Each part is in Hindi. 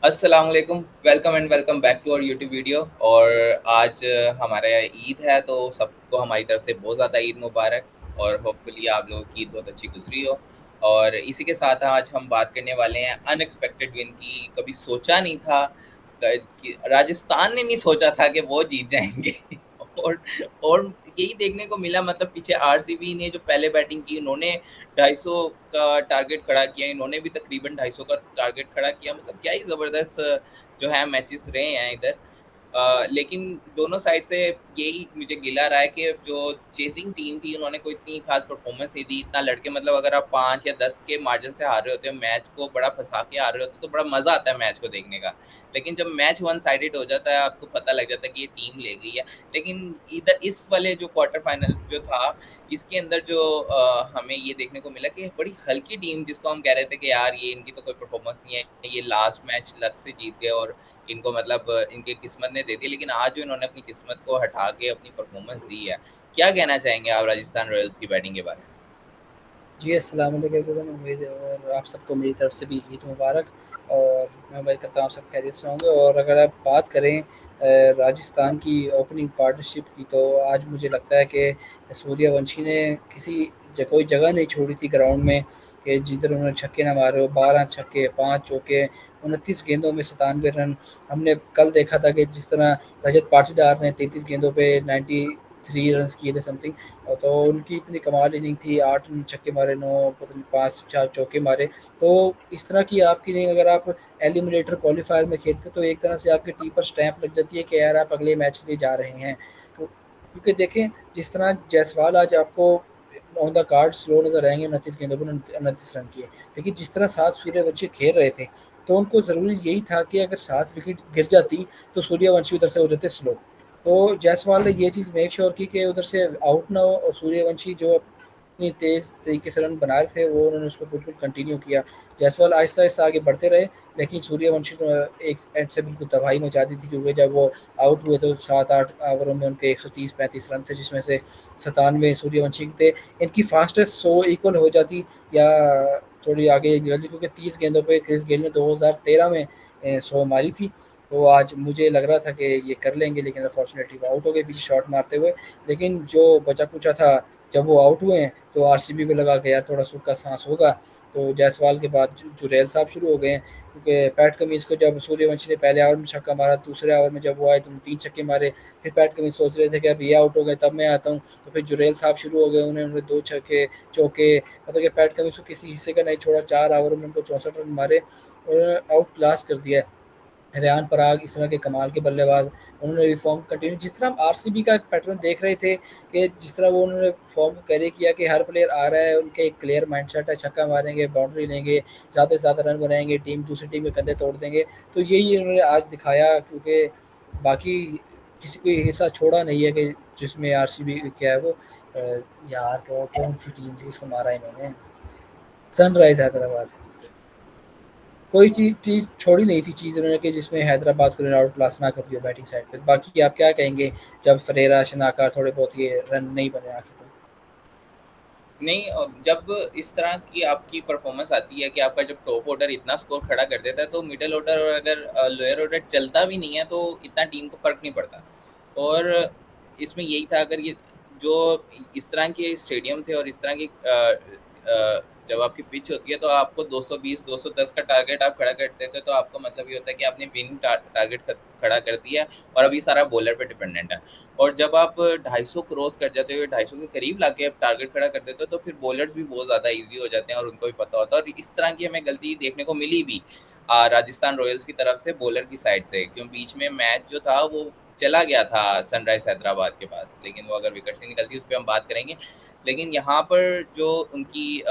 अस्सलाम वालेकुम, welcome and welcome back to our YouTube video. और आज हमारा ईद है, तो सबको हमारी तरफ से बहुत ज़्यादा ईद मुबारक और होपफुली आप लोगों की ईद बहुत अच्छी गुजरी हो। और इसी के साथ आज हम बात करने वाले हैं अनएक्सपेक्टेड विन की। कभी सोचा नहीं था कि राजस्थान ने नहीं सोचा था कि वो जीत जाएंगे। और और यही देखने को मिला। मतलब पीछे आरसीबी ने जो पहले बैटिंग की, उन्होंने 250 का टारगेट खड़ा किया, इन्होंने भी तकरीबन 250 का टारगेट खड़ा किया। मतलब क्या ही ज़बरदस्त जो है मैचेस रहे हैं इधर। लेकिन दोनों साइड से यही मुझे गिला रहा है कि जो चेसिंग टीम थी, उन्होंने कोई इतनी खास परफॉर्मेंस नहीं दी। इतना लड़के, मतलब अगर आप 5 या 10 के मार्जिन से हार रहे होते हो, मैच को बड़ा फंसा के हार रहे होते, तो बड़ा मज़ा आता है मैच को देखने का। लेकिन जब मैच वन साइडेड हो जाता है, आपको पता लग जाता है कि ये टीम ले गई है। लेकिन इधर इस वाले जो क्वार्टर फाइनल जो था, इसके अंदर जो हमें ये देखने को मिला कि बड़ी हल्की टीम, जिसको हम कह रहे थे कि यार ये इनकी तो कोई परफॉर्मेंस नहीं है, ये लास्ट मैच लक से जीत गए और इनको मतलब इनकी किस्मत ने दे दी। लेकिन आज जो इन्होंने अपनी किस्मत को हटा के अपनी परफॉर्मेंस दी है, क्या कहना चाहेंगे आप राजस्थान रॉयल्स की बैटिंग के बारे में? जी, अस्सलाम वालेकुम एवरीवन। उम्मीद है और आप सबको मेरी तरफ से भी ईद मुबारक। और मैं उम्मीद करता हूँ आप सब खैरियत से होंगे। और अगर आप बात करें राजस्थान की ओपनिंग पार्टनरशिप की, तो आज मुझे लगता है कि सूर्यवंशी ने कोई जगह नहीं छोड़ी थी ग्राउंड में कि जिधर उन्होंने छक्के ना मारे हो। 12 छक्के, 5 चौके, 29 गेंदों में 97 रन। हमने कल देखा था कि जिस तरह रजत पाटीदार ने 33 गेंदों पे 93 रन किए थे समथिंग। तो उनकी इतनी कमाल इनिंग थी, 8 छक्के मारे, 9 पता नहीं 5 4 चौके मारे। तो इस तरह की आपकी इनिंग अगर आप एलिमिनेटर क्वालीफायर में खेलते, तो एक तरह से आपकी टीम पर स्टैंप लग जाती है कि यार आप अगले मैच के लिए जा रहे हैं। तो क्योंकि देखें, जिस तरह जायसवाल आज आपको ऑन द कार्ड स्लो नज़र आएंगे, 29 गेंदों पर 29 रन किए। लेकिन जिस तरह 7 सूर्यवंशी खेल रहे थे, तो उनको ज़रूरी यही था कि अगर 7 विकेट गिर जाती, तो सूर्यवंशी उधर से हो जाते स्लो। तो जायसवाल ने ये चीज़ मेक श्योर की कि उधर से आउट ना हो, और सूर्यवंशी जो अपनी तेज़ तरीके से रन बना रहे थे, वो उन्होंने उसको बिल्कुल कंटिन्यू किया। जायसवाल आहिस्ता आहिस्ता आगे बढ़ते रहे, लेकिन सूर्यवंशी तो एक एंड से बिल्कुल तबाही मचा दी थी, क्योंकि जब वो आउट हुए तो 7-8 ओवरों में उनके 130-35 रन थे, जिसमें से 97 सूर्यवंशी के थे। इनकी फास्टेस्ट 100 इक्वल हो जाती या थोड़ी आगे निकल, क्योंकि 30 गेंदों पे क्रिस गेल ने 2013 में 100 मारी थी। तो आज मुझे लग रहा था कि ये कर लेंगे, लेकिन अनफॉर्चुनेटली वो आउट हो गए पीछे शॉट मारते हुए। लेकिन जो बचा कुचा था, जब वो आउट हुए हैं, तो आरसीबी को लगा कि यार थोड़ा सुख का सांस होगा। तो जायसवाल के बाद जुरैल साहब शुरू हो गए हैं, क्योंकि पैट कमिंस को जब सूर्यवंशी ने पहले ओवर में छक्का मारा, दूसरे ओवर में जब वो आए तो 3 छक्के मारे। फिर पैट कमिंस सोच रहे थे कि अब ये आउट हो गए, तब मैं आता हूँ। तो फिर जुरैल साहब शुरू हो गए, उन्होंने 2 छक्के चौके, मतलब कि पैट कमिंस को किसी हिस्से का नहीं छोड़ा। 4 ओवर में उनको 64 रन मारे और आउट क्लास कर दिया। रेयान पराग इस तरह के कमाल के बल्लेबाज, उन्होंने भी फॉर्म कंटिन्यू, जिस तरह हम आरसीबी का एक पैटर्न देख रहे थे कि जिस तरह वो उन्होंने फॉर्म को कैरी किया कि हर प्लेयर आ रहा है, उनके एक क्लियर माइंडसेट है, छक्का मारेंगे, बाउंड्री लेंगे, ज़्यादा से ज़्यादा रन बनाएंगे, टीम दूसरी टीम के कंधे तोड़ देंगे। तो यही उन्होंने आज दिखाया, क्योंकि बाकी किसी को हिस्सा छोड़ा नहीं है कि जिसमें आरसीबी क्या है वो यार कौन सी टीम थी इसको मारा इन्होंने, सनराइज हैदराबाद। कोई चीज़ छोड़ी नहीं थी चीज़ उन्होंने कि जिसमें हैदराबाद को आउट क्लास ना कर दिया बैटिंग साइड पे। बाकी आप क्या कहेंगे, जब फरेरा शनाका थोड़े बहुत ये रन नहीं बने आखिर में? नहीं, जब इस तरह की आपकी परफॉर्मेंस आती है कि आपका जब टॉप ऑर्डर इतना स्कोर खड़ा कर देता है, तो मिडिल ऑर्डर और अगर लोअर ऑर्डर चलता भी नहीं है, तो इतना टीम को फर्क नहीं पड़ता। और इसमें यही था, अगर ये जो इस तरह के स्टेडियम थे और इस तरह की जब आपकी पिच होती है, तो आपको 220 210 का टारगेट आप खड़ा कर देते हो, तो आपका मतलब ये होता है कि आपने विनिंग टारगेट खड़ा कर दिया है और अभी सारा बॉलर पे डिपेंडेंट है। और जब आप 250 क्रॉस कर जाते हो, 250 के करीब लाके आप टारगेट खड़ा कर देते हो, तो फिर बॉलर्स भी बहुत ज़्यादा ईजी हो जाते हैं और उनको भी पता होता है। और इस तरह की हमें गलती देखने को मिली भी राजस्थान रॉयल्स की तरफ से, बॉलर की साइड से, क्यों बीच में मैच जो था वो चला गया था सनराइज हैदराबाद के पास। लेकिन वो अगर विकेट से निकलती, उस पर हम बात करेंगे। लेकिन यहाँ पर जो उनकी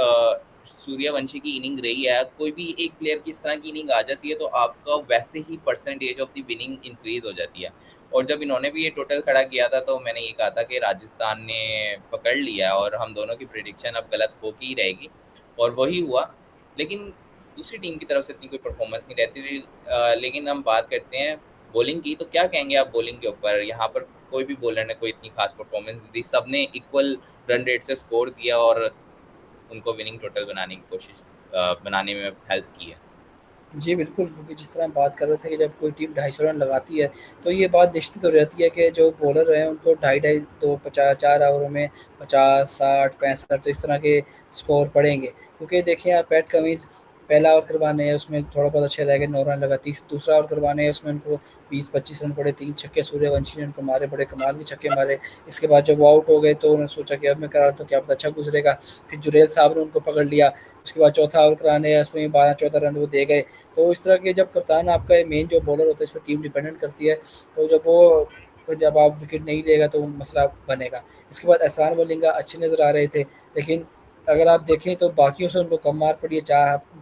सूर्यवंशी की इनिंग रही है, कोई भी एक प्लेयर की इस तरह की इनिंग आ जाती है, तो आपका वैसे ही percentage of the winning increase हो जाती है। और जब इन्होंने भी ये टोटल खड़ा किया था, तो मैंने ये कहा था कि राजस्थान ने पकड़ लिया और हम दोनों की प्रिडिक्शन अब गलत हो के ही रहेगी, और वही हुआ। लेकिन दूसरी टीम की तरफ से इतनी कोई परफॉर्मेंस नहीं रहती थी। लेकिन हम बात करते हैं बॉलिंग की, तो क्या कहेंगे आप बॉलिंग के ऊपर? यहाँ पर कोई भी बॉलर ने कोई इतनी खास परफॉर्मेंस नहीं दी, सबने इक्वल रन रेट से स्कोर दिया और उनको विनिंग टोटल बनाने की कोशिश बनाने में हेल्प की है। जी, बिल्कुल, क्योंकि जिस तरह हम बात कर रहे थे कि जब कोई टीम 250 रन लगाती है, तो ये बात निश्चित हो रहती है कि जो बॉलर हैं उनको ढाई-ढाई 2 50 4 ओवरों में 50, 60, 65 तो इस तरह के स्कोर पड़ेंगे। क्योंकि देखिए आप पैट कमिंस पहला ओवर करवाने हैं उसमें थोड़ा बहुत अच्छे रह गए 9 रन लगा, दूसरा ओवर करवाने हैं उसमें उनको 20-25 रन पड़े, 3 छक्के सूर्यवंशी ने उनको मारे, बड़े कमाल के छक्के मारे। इसके बाद जब वो आउट हो गए तो उन्होंने सोचा कि अब मैं करा तो क्या पता अच्छा गुज़रेगा। फिर जुरैल साहब ने उनको पकड़ लिया, उसके बाद चौथा ओवर कराने हैं उसमें 12-14 रन वो दे गए। तो इस तरह के जब कप्तान आपका मेन जो बॉलर होता है इस पर टीम डिपेंडेंट करती है, तो जब आप विकेट नहीं लेगा तो मसला बनेगा। इसके बाद एहसान मलिंगा अच्छे नज़र आ रहे थे, लेकिन अगर आप देखें तो बाकियों से उनको कम मार पड़ी है,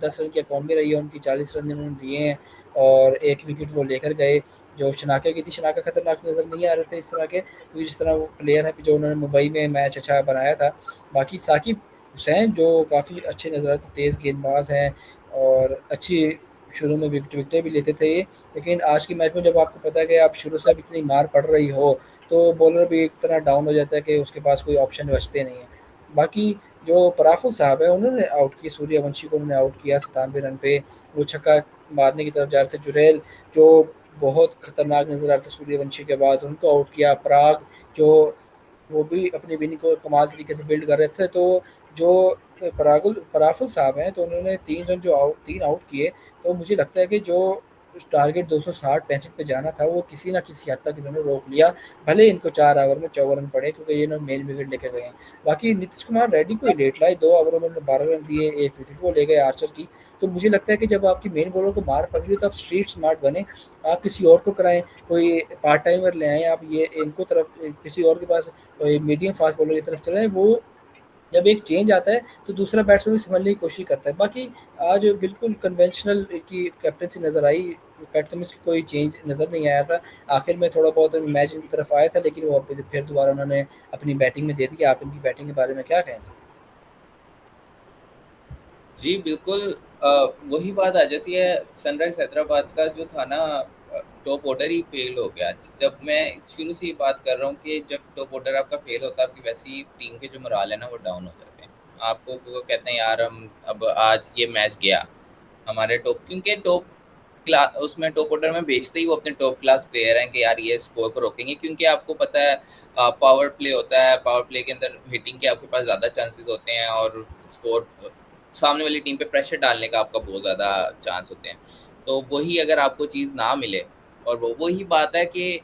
10 रन की इकॉनमी रही है उनकी, 40 रन उन्होंने दिए हैं और एक विकेट वो लेकर गए। जो शनाका की थी, शनाका खतरनाक नज़र नहीं आ रहे थे इस तरह के, क्योंकि जिस तरह वो प्लेयर है जो उन्होंने मुंबई में मैच अच्छा बनाया था। बाकी साकिब हुसैन जो काफ़ी अच्छे नज़र आते, तेज़ गेंदबाज हैं और अच्छी शुरू में विकेटें भी लेते थे ये, लेकिन आज के मैच में जब आपको पता है कि आप शुरू से अब इतनी मार पड़ रही हो, तो बॉलर भी एक तरह डाउन हो जाता है कि उसके पास कोई ऑप्शन बचते नहीं है। बाकी जो पराफुल साहब है उन्होंने आउट किए, सूर्यवंशी को उन्होंने आउट किया 97 रन पे, वो छक्का मारने की तरफ जा रहे थे। जुरैल जो बहुत खतरनाक नज़र आ रहे थे सूर्यवंशी के बाद, उनको आउट किया। पराग जो वो भी अपनी विनिंग को कमाल तरीके से बिल्ड कर रहे थे, तो जो पराफुल साहब हैं तो उन्होंने 3 आउट किए, तो मुझे लगता है कि जो टारगेट 260-65 पे जाना था वो किसी ना किसी हद तक इन्होंने रोक लिया, भले इनको 4 ओवर में 54 रन पड़े क्योंकि ये इन्होंने मेन विकेट लेके गए हैं। बाकी नीतीश कुमार रेड्डी को ही लेट लाए, 2 ओवरों में उन्होंने 12 रन दिए, एक विकेट वो ले गए आर्चर की। तो मुझे लगता है कि जब आपकी मेन बॉलर को मार पड़ रही है तो आप स्ट्रीट स्मार्ट बने, आप किसी और को कराएं, कोई पार्ट टाइमर ले आएँ, आप ये इनको तरफ किसी और के पास मीडियम फास्ट बॉलर की तरफ चले, वो जब एक चेंज आता है तो दूसरा बैट्समैन भी संभलने की कोशिश करता है। बाकी आज बिल्कुल कन्वेंशनल की कैप्टनसी नज़र आई, पैट कमिंस की कोई चेंज नज़र नहीं आया था। आखिर में थोड़ा बहुत मैच इनकी तरफ आया था, लेकिन वो फिर दोबारा उन्होंने अपनी बैटिंग में दे दिया। आप इनकी बैटिंग के बारे में क्या कहेंगे? जी, बिल्कुल। वही बात आ जाती है, सनराइज़ हैदराबाद का जो था ना, टॉप ऑर्डर ही फ़ेल हो गया। जब मैं शुरू से ही बात कर रहा हूँ कि जब टॉप ऑर्डर आपका फ़ेल होता है, आपकी वैसी टीम के जो मोराल है ना, वो डाउन हो जाते हैं। आपको वो कहते हैं यार हम अब आज ये मैच गया, हमारे टॉप, क्योंकि टॉप क्ला उसमें टॉप ऑर्डर में भेजते ही वो अपने टॉप क्लास प्लेयर हैं कि यार ये स्कोर को रोकेंगे, क्योंकि आपको पता है पावर प्ले होता है, पावर प्ले के अंदर हिटिंग के आपके पास ज़्यादा चांसेस होते हैं और स्कोर सामने वाली टीम पे प्रेशर डालने का आपका बहुत ज़्यादा चांस होते हैं। तो वही अगर आपको चीज़ ना मिले, और वो वही बात है कि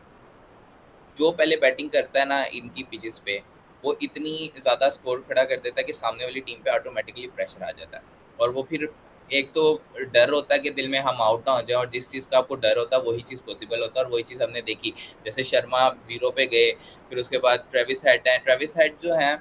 जो पहले बैटिंग करता है ना इनकी पिचेस पे, वो इतनी ज़्यादा स्कोर खड़ा कर देता है कि सामने वाली टीम पे ऑटोमेटिकली प्रेशर आ जाता है। और वो फिर एक तो डर होता है कि दिल में हम आउट ना हो जाएँ, और जिस चीज़ का आपको डर होता है वही चीज़ पॉसिबल होता है, और वही चीज़ हमने देखी। जैसे शर्मा 0 पे गए, फिर उसके बाद ट्रेविस हेड हैं। ट्रेविस हेड जो हैं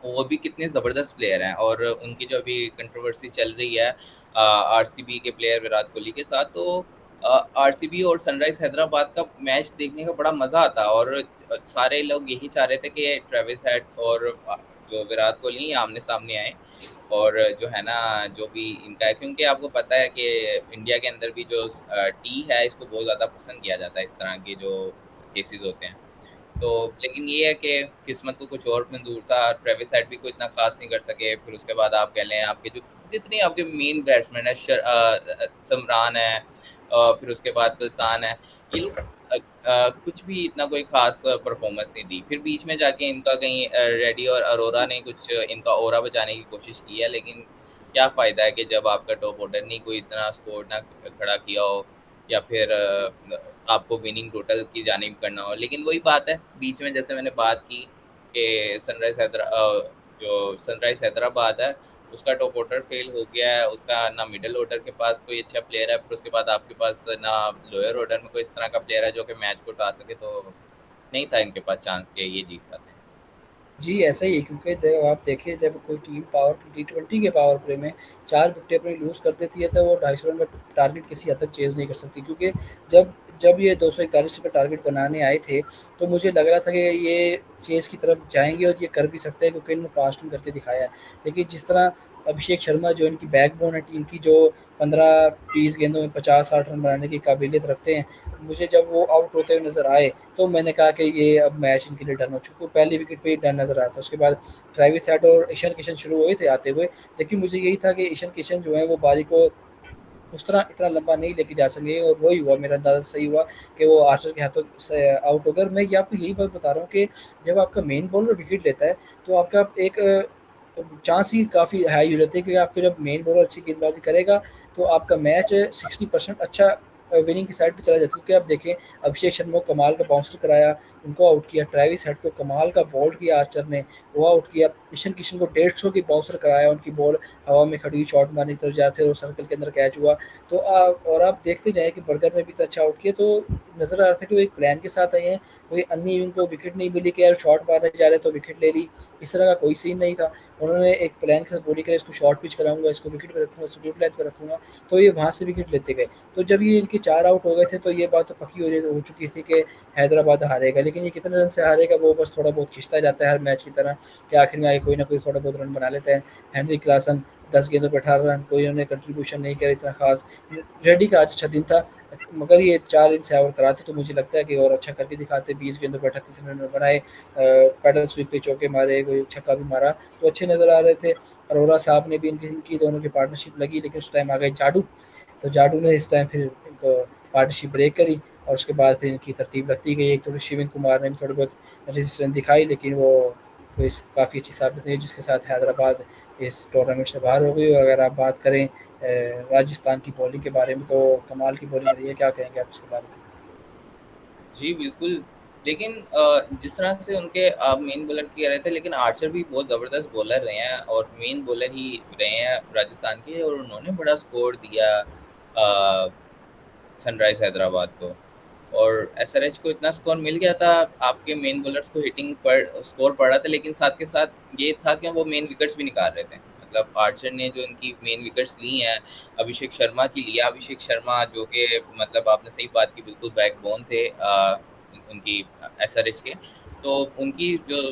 वो भी कितने ज़बरदस्त प्लेयर हैं, और उनकी जो अभी कंट्रोवर्सी चल रही है आरसीबी के प्लेयर विराट कोहली के साथ, तो आरसीबी और सनराइज़ हैदराबाद का मैच देखने का बड़ा मज़ा आता, और सारे लोग यही चाह रहे थे कि ट्रेविस हेड और जो विराट कोहली आमने-सामने आएँ, और जो है ना, जो भी इनका है, क्योंकि आपको पता है कि इंडिया के अंदर भी जो टी है, इसको बहुत ज़्यादा पसंद किया जाता है, इस तरह के जो केसेज़ होते हैं। तो लेकिन ये है कि किस्मत को कुछ और मंज़ूर था, ट्रेविस हेड भी कोई इतना ख़ास नहीं कर सके। फिर उसके बाद आप कह लें आपके जो जितने आपके मेन बैट्समैन हैं, समरान है, फिर उसके बाद गुलसान है, ये लोग कुछ भी इतना कोई ख़ास परफ़ॉर्मेंस नहीं दी। फिर बीच में जाके इनका कहीं रेड्डी और अरोरा ने कुछ इनका ऑरा बचाने की कोशिश की है, लेकिन क्या फ़ायदा है कि जब आपका टॉप ऑर्डर नहीं कोई इतना स्कोर ना खड़ा किया हो, या फिर आपको विनिंग टोटल की जानिब करना हो। लेकिन वही बात है, बीच में जैसे मैंने बात की कि जो सनराइज़ हैदराबाद है, उसका टॉप ऑर्डर फ़ेल हो गया है, उसका ना मिडल ऑर्डर के पास कोई अच्छा प्लेयर है, फिर उसके बाद आपके पास ना लोअर ऑर्डर में कोई इस तरह का प्लेयर है जो कि मैच को उठा सके, तो नहीं था इनके पास चांस कि ये जीत पाते। जी, ऐसा ही है, क्योंकि जब आप देखें जब कोई टीम पावर टी20 के पावर प्ले में 4 विकेटें अपनी लूज़ कर देती है तो वो 250 रन का टारगेट किसी हद तक चेज़ नहीं कर सकती, क्योंकि जब जब ये 241 का टारगेट बनाने आए थे, तो मुझे लग रहा था कि ये चेज़ की तरफ जाएँगे और ये कर भी सकते हैं क्योंकि इन्होंने पास्ट में करके दिखाया है। लेकिन जिस तरह अभिषेक शर्मा जो इनकी बैकबोन है टीम की, जो 15-20 गेंदों में 50-60 रन बनाने की काबिलियत रखते हैं, मुझे जब वो आउट होते हुए नज़र आए तो मैंने कहा कि ये अब मैच इनके लिए डन हो चुका है। पहली विकेट पे ही डन नज़र आया था। उसके बाद ट्रेविस हेड और ईशान किशन शुरू हुए थे आते हुए, लेकिन मुझे यही था कि ईशान किशन जो है वो बारी को उस तरह इतना लंबा नहीं लेके जा सकेंगे, और वही हुआ, मेरा अंदाज़ा सही हुआ कि वो आर्चर के हाथों से आउट हो गए। और मैं ये आपको यही बात बता रहा हूँ कि जब आपका मेन बॉलर विकेट लेता है, तो आपका एक चांस ही काफ़ी हाई हो जाती है कि आपके जब मेन बॉलर अच्छी गेंदबाजी करेगा, तो आपका मैच 60% अच्छा विनिंग की साइड पे चला जाता है। क्योंकि आप देखें, अभिषेक शर्मा को कमाल का बाउंसर कराया, उनको आउट किया, ट्रेविस हेड को कमाल का बोल्ड किया आर्चर ने, वो आउट किया, ईशन किशन को 150 की बाउंसर कराया, उनकी बॉल हवा में खड़ी हुई शॉट मारने की तरफ जाते और सर्कल के अंदर कैच हुआ। तो और आप देखते जाएँ कि बर्गर में भी तो अच्छा आउट किया, तो नज़र आ रहा था कि वो एक प्लान के साथ आए हैं, कोई अन्य उनको विकेट नहीं मिली कि यार शॉट मारने जा रहे तो विकेट ले ली, इस तरह का कोई सीन नहीं था। उन्होंने एक प्लान के साथ बॉलिंग करी, इसको शॉर्ट पिच कराऊँगा, इसको विकेट पे रखूँगा, इसको गुड लेंथ पे रखूँगा, तो ये वहाँ से विकेट लेते गए। तो जब ये इनके 4 आउट हो गए थे, तो ये बात तो पक्की हो चुकी थी कि हैदराबाद हारेगा। लेकिन ये कितने रन से हारेगा, वो बस थोड़ा बहुत खिंचता जाता है हर मैच की तरह, कि आखिर में आके कोई ना कोई थोड़ा बहुत रन बना लेते हैं। हेनरी क्लासन 10 गेंदों पे 18 रन, कोई उन्होंने कंट्रीब्यूशन नहीं किया इतना खास। रेड्डी का आज अच्छा दिन था, मगर ये 4 इन से आउट कराते तो मुझे लगता है कि और अच्छा करके दिखाते। 20 गेंदों पे 38 रन बनाए, पैडल स्वीप पे चौके मारे, कोई छक्का भी मारा, तो अच्छे नज़र आ रहे थे। अरोड़ा साहब ने भी इनकी दोनों की पार्टनरशिप लगी, लेकिन उस टाइम आ गए जाडू, तो जाडू ने इस टाइम फिर इनको पार्टनरशिप ब्रेक करी, और उसके बाद फिर इनकी तरतीब रखती गई। एक थोड़ी शिविन कुमार ने भी थोड़ी बहुत रेजिस्टेंस दिखाई, लेकिन वो इस काफ़ी अच्छी साबित हुई, जिसके साथ हैदराबाद इस टूर्नामेंट से बाहर हो गई। और अगर आप बात करें राजस्थान की बॉलिंग के बारे में, तो कमाल की बॉलिंग रही है, क्या कहेंगे आप इसके बारे में? जी, बिल्कुल। लेकिन जिस तरह से उनके आप मेन बॉलर की कह रहे थे, लेकिन आर्चर भी बहुत ज़बरदस्त बॉलर रहे हैं और मेन बॉलर ही रहे हैं राजस्थान के, और उन्होंने बड़ा स्कोर दिया सनराइज़ हैदराबाद को। और एसआरएच को इतना स्कोर मिल गया था, आपके मेन बॉलर्स को हिटिंग पर स्कोर पड़ा था, लेकिन साथ के साथ ये था कि वो मेन विकेट्स भी निकाल रहे थे। मतलब आर्चर ने जो इनकी मेन विकेट्स ली हैं, अभिषेक शर्मा की लिया, अभिषेक शर्मा जो कि मतलब आपने सही बात की, बिल्कुल बैकबोन थे उनकी एसआरएच के। तो उनकी जो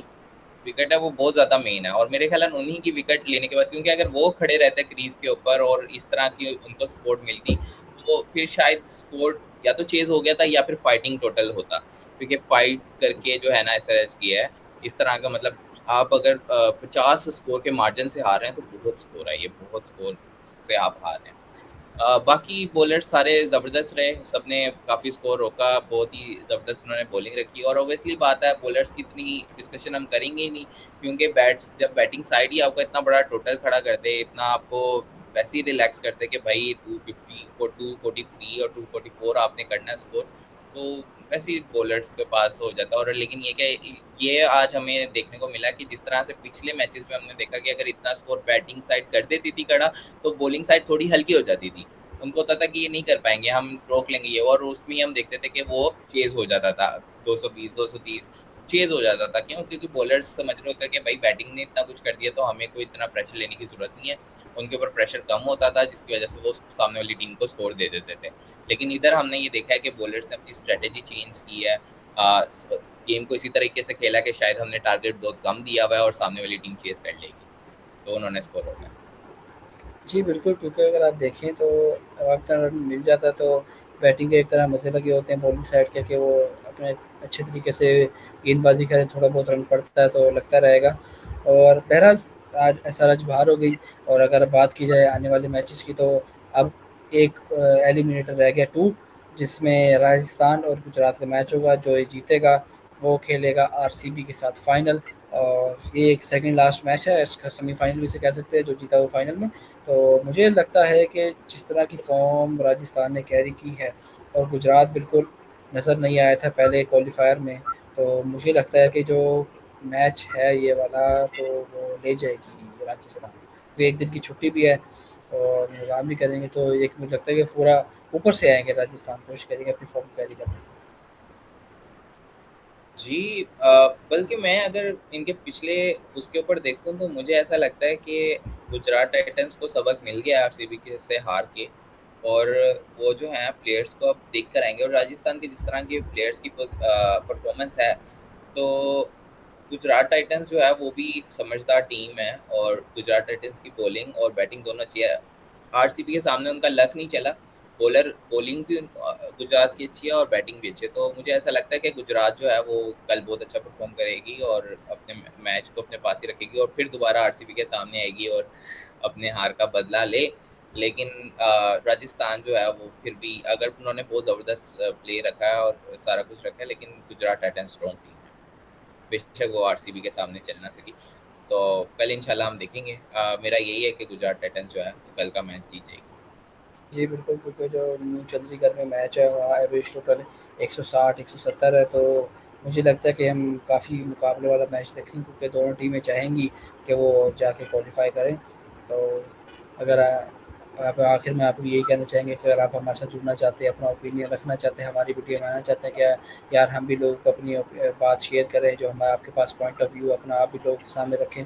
विकेट है वो बहुत ज़्यादा मेन है, और मेरे ख्याल उन्हीं की विकेट लेने के बाद, क्योंकि अगर वो खड़े रहते क्रीज के ऊपर और इस तरह की उनको सपोर्ट मिलती, तो फिर शायद स्कोर या तो चेज़ हो गया था या फिर फाइटिंग टोटल होता। क्योंकि फाइट करके जो है ना एसआरएच किया है, इस तरह का मतलब आप अगर 50 स्कोर के मार्जिन से हार रहे हैं, तो बहुत स्कोर है ये, बहुत स्कोर से आप हार रहे हैं। बाकी बॉलर्स सारे ज़बरदस्त रहे, सबने काफ़ी स्कोर रोका, बहुत ही ज़बरदस्त उन्होंने बॉलिंग रखी। और ऑब्वियसली बात है, बॉलर्स की इतनी डिस्कशन हम करेंगे ही नहीं, क्योंकि जब बैटिंग साइड ही आपको इतना बड़ा टोटल खड़ा कर दे, इतना आपको वैसे ही रिलैक्स कर दे कि भाई 250 और 243 और 244 आपने करना है स्कोर, तो वैसे ही बॉलर्स के पास हो जाता है। और लेकिन ये आज हमें देखने को मिला कि जिस तरह से पिछले मैचेस में हमने देखा कि अगर इतना स्कोर बैटिंग साइड कर देती थी खड़ा, तो बॉलिंग साइड थोड़ी हल्की हो जाती थी। उनको होता था कि ये नहीं कर पाएँगे, हम रोक लेंगे ये, और उसमें हम देखते थे कि वो चेज़ हो जाता था, 220, 230 चेज़ हो जाता था। क्यों? क्योंकि बॉलर्स समझ रहे होते हैं कि भाई बैटिंग ने इतना कुछ कर दिया, तो हमें कोई इतना प्रेशर लेने की ज़रूरत नहीं है। उनके ऊपर प्रेशर कम होता था, जिसकी वजह से वो सामने वाली टीम को स्कोर दे देते थे। लेकिन इधर हमने ये देखा है कि बॉलर्स ने अपनी स्ट्रैटेजी चेंज की है। गेम को इसी तरीके से खेला कि शायद हमने टारगेट बहुत कम दिया हुआ है और सामने वाली टीम चेज़ कर लेगी, तो उन्होंने स्कोर रोका। जी, बिल्कुल, क्योंकि अगर आप देखें तो वक़्ता रन मिल जाता है, तो बैटिंग के एक तरह मज़े लगे होते हैं बॉलिंग साइड के, कि वो अपने अच्छे तरीके से गेंदबाज़ी करें, थोड़ा बहुत रन पड़ता है तो लगता रहेगा। और बहरहाल आज एसआरएच बाहर हो गई। और अगर बात की जाए आने वाले मैचेस की, तो अब एक एलिमिनेटर रह गया 2, जिसमें राजस्थान और गुजरात का मैच होगा। जो ये जीतेगा वो खेलेगा आरसीबी के साथ फाइनल, और ये एक सेकंड लास्ट मैच है, इसका सेमीफाइनल भी इसे कह सकते हैं, जो जीता वो फाइनल में। तो मुझे लगता है कि जिस तरह की फ़ॉर्म राजस्थान ने कैरी की है, और गुजरात बिल्कुल नज़र नहीं आया था पहले क्वालिफायर में, तो मुझे लगता है कि जो मैच है ये वाला, तो वो ले जाएगी राजस्थान, क्योंकि एक दिन की छुट्टी भी है और आराम भी करेंगे, तो एक मुझे लगता है कि पूरा ऊपर से आएंगे राजस्थान, कोशिश करेंगे अपनी फॉर्म कैरी करने की। जी, बल्कि मैं अगर इनके पिछले उसके ऊपर देखूँ, तो मुझे ऐसा लगता है कि गुजरात टाइटंस को सबक मिल गया है आरसीबी के से हार के, और वो जो है प्लेयर्स को अब देख कर आएंगे। और राजस्थान के जिस तरह के प्लेयर्स की परफॉर्मेंस है, तो गुजरात टाइटंस जो है वो भी समझदार टीम है, और गुजरात टाइटंस की बॉलिंग और बैटिंग दोनों अच्छी है। आरसीबी के सामने उनका लक नहीं चला। बॉलिंग भी गुजरात की अच्छी है और बैटिंग भी अच्छी है, तो मुझे ऐसा लगता है कि गुजरात जो है वो कल बहुत अच्छा परफॉर्म करेगी और अपने मैच को अपने पास ही रखेगी, और फिर दोबारा आरसीबी के सामने आएगी और अपने हार का बदला ले। लेकिन राजस्थान जो है वो फिर भी, अगर उन्होंने बहुत ज़बरदस्त प्ले रखा है और सारा कुछ रखा है, लेकिन गुजरात टाइटंस स्ट्रॉन्ग टीम है, बेशक वो आरसीबी के सामने चल ना सकी। तो कल इंशाल्लाह हम देखेंगे। मेरा यही है कि गुजरात टाइटंस जो है वो कल का मैच जीत जाएगी। जी, बिल्कुल, क्योंकि जो न्यू चंडीगढ़ में मैच है वहाँ एवरेज टोटल 160-170 है, तो मुझे लगता है कि हम काफ़ी मुकाबले वाला मैच देखेंगे, क्योंकि दोनों टीमें चाहेंगी कि वो जाके क्वालीफाई करें। तो अगर आप आखिर में आप यही कहना चाहेंगे कि अगर आप हमारे साथ जुड़ना चाहते हैं, अपना ओपिनियन रखना चाहते हैं, हमारी वीडियो बनाना चाहते हैं, क्या यार हम भी लोगों को अपनी बात शेयर करें, जो हमारा आपके पास पॉइंट ऑफ व्यू अपना आप भी लोगों के सामने रखें,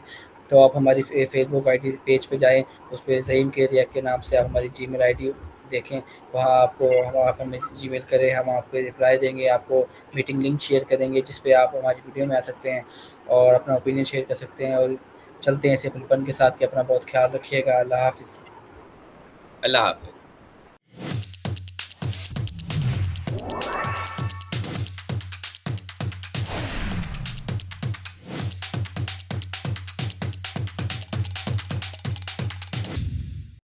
तो आप हमारी फेसबुक आईडी पेज पे जाएँ, उस पे ज़हीम के रिएक्ट के नाम से आप हमारी जीमेल आईडी देखें, वहाँ आपको आप हमें जीमेल करें, हम आपको रिप्लाई देंगे, आपको मीटिंग लिंक शेयर करेंगे जिस पे आप हमारी वीडियो में आ सकते हैं और अपना ओपिनियन शेयर कर सकते हैं। और चलते हैं ऐसे पलपन के साथ कि अपना बहुत ख्याल रखिएगा। अल्लाह हाफ़िज़। अल्लाह हाफ़िज़।